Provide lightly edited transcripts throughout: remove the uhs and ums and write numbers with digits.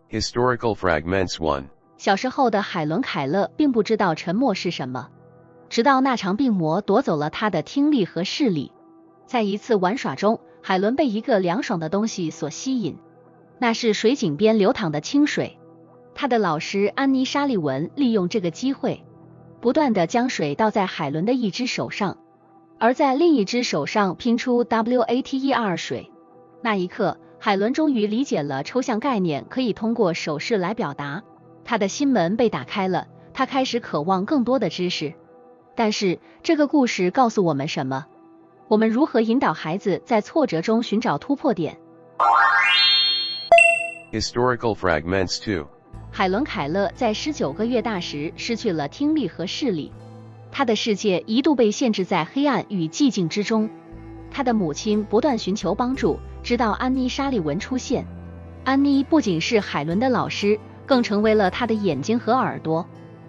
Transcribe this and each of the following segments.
Historical Fragments 1. 小时候的海伦·凯勒并不知道沉默是什么，直到那场病魔夺走了他的听力和视力。在一次玩耍中，海伦被一个凉爽的东西所吸引，那是水井边流淌的清水。他的老师安妮·沙利文利用这个机会，不断地将水倒在海伦的一只手上，而在另一只手上拼出 WATER 水。那一刻，海伦终于理解了抽象概念可以通过手势来表达，他的心门被打开了，他开始渴望更多的知识。但是，这个故事告诉我们什么？我们如何引导孩子在挫折中寻找突破点？ Historical Fragments 2. 海伦·凯勒在19个月大时失去了听力和视力，他的世界一度被限制在黑暗与寂静之中。他的母亲不断寻求帮助，直到安妮·沙利文出现。安妮不仅是海伦的老师，更成为了他的眼睛和耳朵。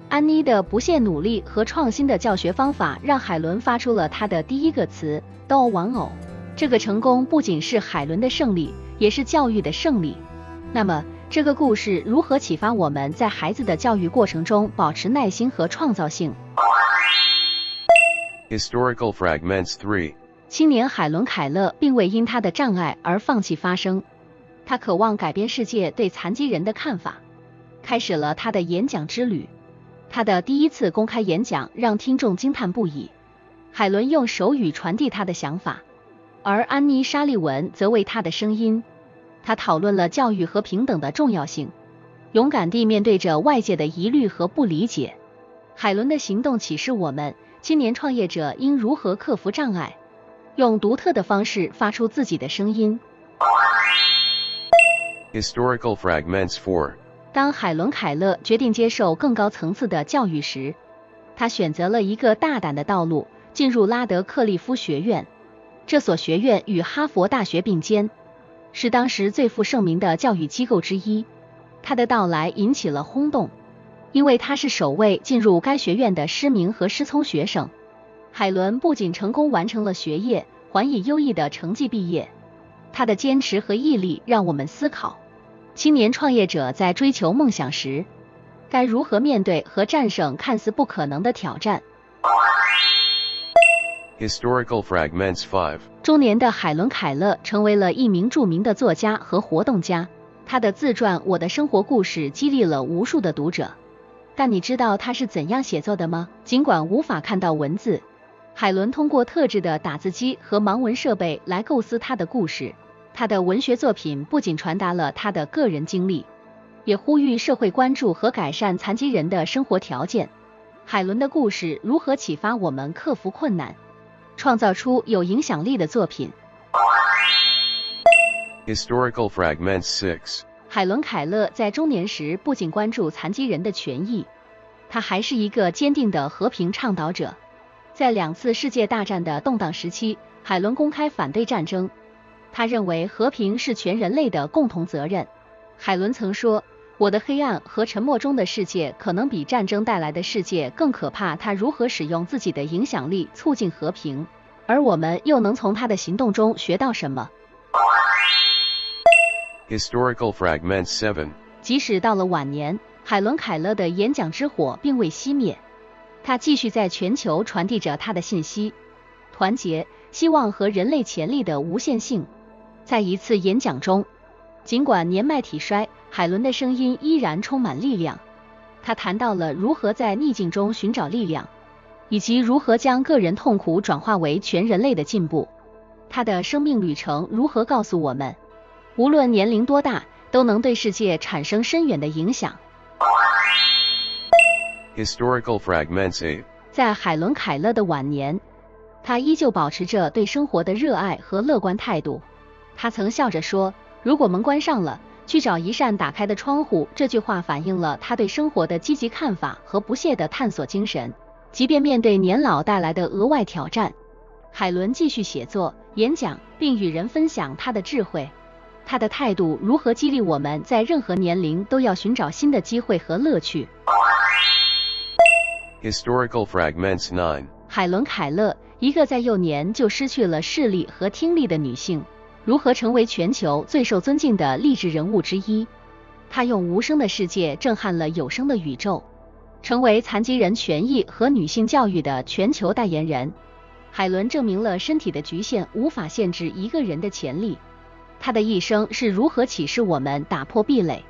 安妮的不懈努力和创新的教学方法让海伦发出了他的第一个词 doll 玩偶。这个成功不仅是海伦的胜利，也是教育的胜利。那么，这个故事如何启发我们在孩子的教育过程中保持耐心和创造性？ Historical Fragments 3. 青年海伦·凯勒并未因他的障碍而放弃发声，他渴望改变世界对残疾人的看法，开始了他的演讲之旅。他的第一次公开演讲让听众惊叹不已。海伦用手语传递他的想法，而安妮·沙利文则为他的声音。他讨论了教育和平等的重要性，勇敢地面对着外界的疑虑和不理解。海伦的行动启示我们，青年创业者应如何克服障碍，用独特的方式发出自己的声音。 Historical Fragments 4. 当海伦·凯勒决定接受更高层次的教育时，他选择了一个大胆的道路，进入拉德克利夫学院。这所学院与哈佛大学并肩，是当时最负盛名的教育机构之一。他的到来引起了轰动，因为他是首位进入该学院的失明和失聪学生。海伦不仅成功完成了学业，还以优异的成绩毕业。他的坚持和毅力让我们思考，青年创业者在追求梦想时，该如何面对和战胜看似不可能的挑战。 Historical Fragments 5. 中年的海伦·凯勒成为了一名著名的作家和活动家，他的自传《我的生活故事》激励了无数的读者。但你知道他是怎样写作的吗？尽管无法看到文字，海伦通过特制的打字机和盲文设备来构思他的故事。他的文学作品不仅传达了他的个人经历，也呼吁社会关注和改善残疾人的生活条件。海伦的故事如何启发我们克服困难，创造出有影响力的作品？ Historical Fragments 6. 海伦·凯勒在中年时不仅关注残疾人的权益，他还是一个坚定的和平倡导者。在2次世界大战的动荡时期，海伦公开反对战争，他认为和平是全人类的共同责任。海伦曾说，我的黑暗和沉默中的世界可能比战争带来的世界更可怕。他如何使用自己的影响力促进和平，而我们又能从他的行动中学到什么？ Historical Fragments 7. 即使到了晚年，海伦·凯勒的演讲之火并未熄灭，他继续在全球传递着他的信息：团结、希望和人类潜力的无限性。在一次演讲中，尽管年迈体衰，海伦的声音依然充满力量。他谈到了如何在逆境中寻找力量，以及如何将个人痛苦转化为全人类的进步。他的生命旅程如何告诉我们，无论年龄多大，都能对世界产生深远的影响。 Historical Fragments 8. 在海伦·凯勒的晚年，他依旧保持着对生活的热爱和乐观态度。他曾笑着说，如果门关上了，去找一扇打开的窗户。这句话反映了他对生活的积极看法和不懈的探索精神。即便面对年老带来的额外挑战，海伦继续写作、演讲，并与人分享他的智慧。他的态度如何激励我们在任何年龄都要寻找新的机会和乐趣？ Historical Fragments 9. 海伦·凯勒，一个在幼年就失去了视力和听力的女性，如何成为全球最受尊敬的励志人物之一？他用无声的世界震撼了有声的宇宙，成为残疾人权益和女性教育的全球代言人。海伦证明了身体的局限无法限制一个人的潜力。他的一生是如何启示我们打破壁垒，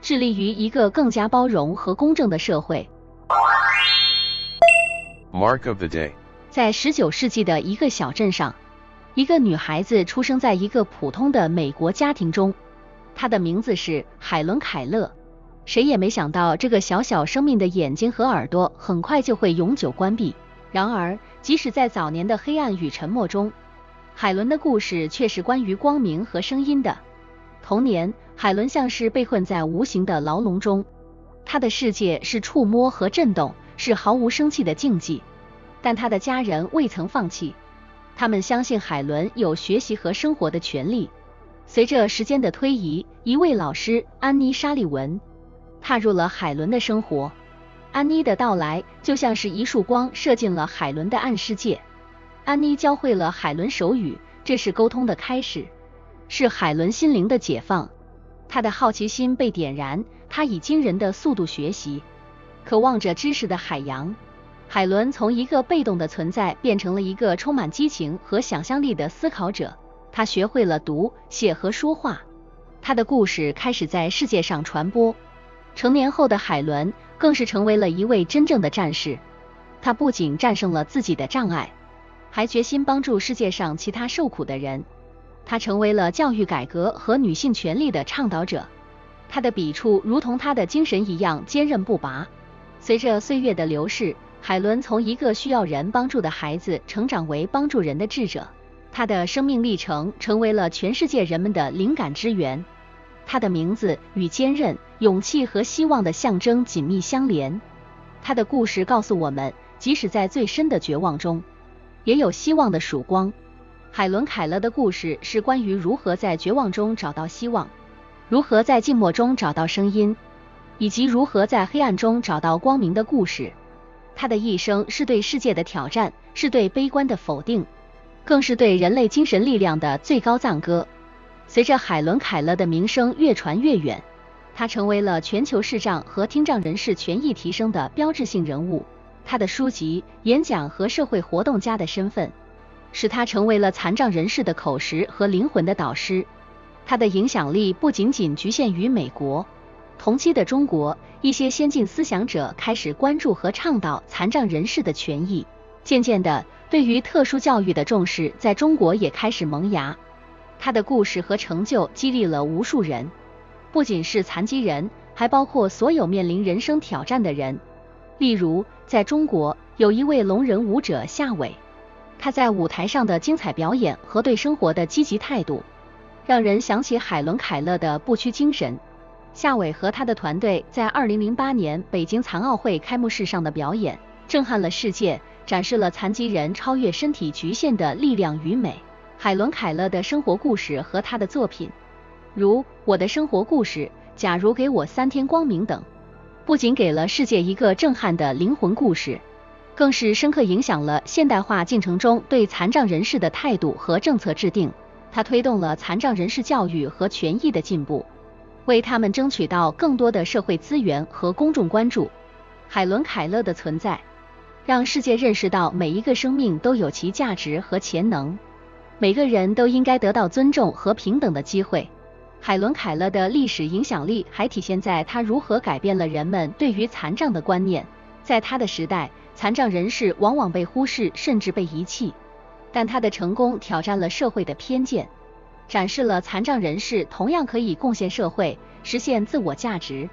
致力于一个更加包容和公正的社会。Mark of the day。在19世纪的一个小镇上，一个女孩子出生在一个普通的美国家庭中，她的名字是海伦·凯勒。谁也没想到，这个小小生命的眼睛和耳朵很快就会永久关闭。然而，即使在早年的黑暗与沉默中，海伦的故事却是关于光明和声音的。童年，海伦像是被困在无形的牢笼中，她的世界是触摸和震动，是毫无生气的竞技。但她的家人未曾放弃，他们相信海伦有学习和生活的权利。随着时间的推移，一位老师安妮·沙利文踏入了海伦的生活。安妮的到来就像是一束光射进了海伦的暗世界。安妮教会了海伦手语，这是沟通的开始，是海伦心灵的解放。她的好奇心被点燃，她以惊人的速度学习，渴望着知识的海洋。海伦从一个被动的存在变成了一个充满激情和想象力的思考者。她学会了读、写和说话，她的故事开始在世界上传播。成年后的海伦更是成为了一位真正的战士。她不仅战胜了自己的障碍，还决心帮助世界上其他受苦的人。她成为了教育改革和女性权利的倡导者。她的笔触如同她的精神一样坚韧不拔。随着岁月的流逝，海伦从一个需要人帮助的孩子成长为帮助人的智者。她的生命历程成为了全世界人们的灵感之源。她的名字与坚韧、勇气和希望的象征紧密相连。她的故事告诉我们，即使在最深的绝望中，也有希望的曙光。海伦·凯勒的故事是关于如何在绝望中找到希望，如何在静默中找到声音，以及如何在黑暗中找到光明的故事。他的一生是对世界的挑战，是对悲观的否定，更是对人类精神力量的最高赞歌。随着海伦·凯勒的名声越传越远，他成为了全球视障和听障人士权益提升的标志性人物。他的书籍、演讲和社会活动家的身份，使他成为了残障人士的口实和灵魂的导师。他的影响力不仅仅局限于美国，同期的中国，一些先进思想者开始关注和倡导残障人士的权益。渐渐的，对于特殊教育的重视在中国也开始萌芽。他的故事和成就激励了无数人，不仅是残疾人，还包括所有面临人生挑战的人。例如，在中国有一位聋人舞者夏伟，他在舞台上的精彩表演和对生活的积极态度，让人想起海伦·凯勒的不屈精神。夏伟和他的团队在2008年北京残奥会开幕式上的表演震撼了世界，展示了残疾人超越身体局限的力量与美。海伦·凯勒的生活故事和他的作品，如《我的生活故事》、《假如给我3天光明》等，不仅给了世界一个震撼的灵魂故事，更是深刻影响了现代化进程中对残障人士的态度和政策制定。他推动了残障人士教育和权益的进步，为他们争取到更多的社会资源和公众关注。海伦·凯勒的存在，让世界认识到每一个生命都有其价值和潜能，每个人都应该得到尊重和平等的机会。海伦·凯勒的历史影响力还体现在他如何改变了人们对于残障的观念。在他的时代，残障人士往往被忽视甚至被遗弃，但他的成功挑战了社会的偏见，展示了残障人士同样可以贡献社会，实现自我价值。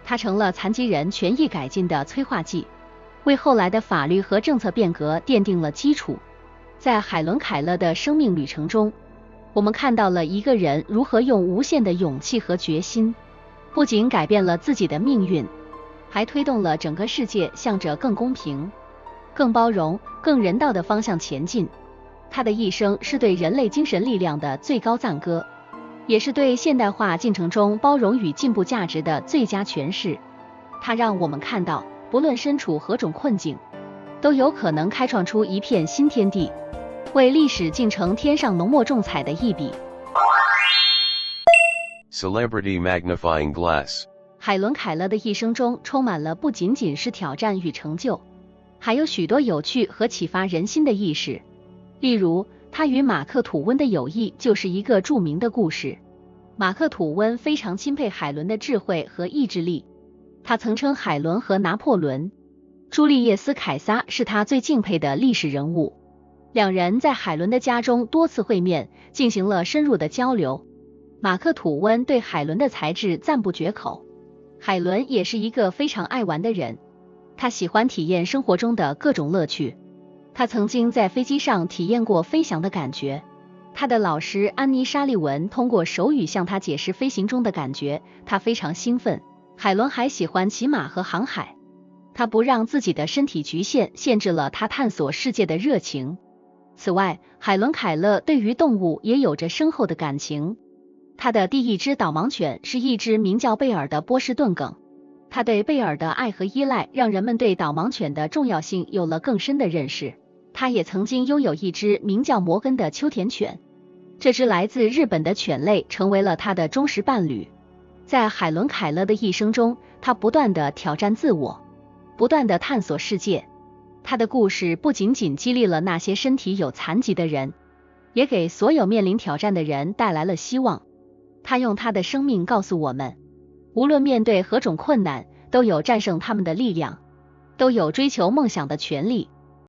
他成了残疾人权益改进的催化剂，为后来的法律和政策变革奠定了基础。在海伦·凯勒的生命旅程中，我们看到了一个人如何用无限的勇气和决心，不仅改变了自己的命运，还推动了整个世界向着更公平、更包容、更人道的方向前进。他的一生是对人类精神力量的最高赞歌，也是对现代化进程中包容与进步价值的最佳诠释。他让我们看到，不论身处何种困境，都有可能开创出一片新天地，为历史进程添上浓墨重彩的一笔。Celebrity Magnifying Glass. 海伦·凯勒的一生中充满了不仅仅是挑战与成就，还有许多有趣和启发人心的轶事。例如，他与马克·吐温的友谊就是一个著名的故事。马克·吐温非常钦佩海伦的智慧和意志力，他曾称海伦和拿破仑、朱利叶斯·凯撒是他最敬佩的历史人物。两人在海伦的家中多次会面，进行了深入的交流。马克·吐温对海伦的才智赞不绝口。海伦也是一个非常爱玩的人，他喜欢体验生活中的各种乐趣。他曾经在飞机上体验过飞翔的感觉。他的老师安妮·沙利文通过手语向他解释飞行中的感觉，他非常兴奋。海伦还喜欢骑马和航海，他不让自己的身体局限限制了他探索世界的热情。此外，海伦·凯勒对于动物也有着深厚的感情。他的第一只导盲犬是一只名叫贝尔的波士顿梗。他对贝尔的爱和依赖让人们对导盲犬的重要性有了更深的认识。他也曾经拥有一只名叫摩根的秋田犬，这只来自日本的犬类成为了他的忠实伴侣。在海伦·凯勒的一生中，他不断地挑战自我，不断地探索世界。他的故事不仅仅激励了那些身体有残疾的人，也给所有面临挑战的人带来了希望。他用他的生命告诉我们，无论面对何种困难，都有战胜他们的力量，都有追求梦想的权利。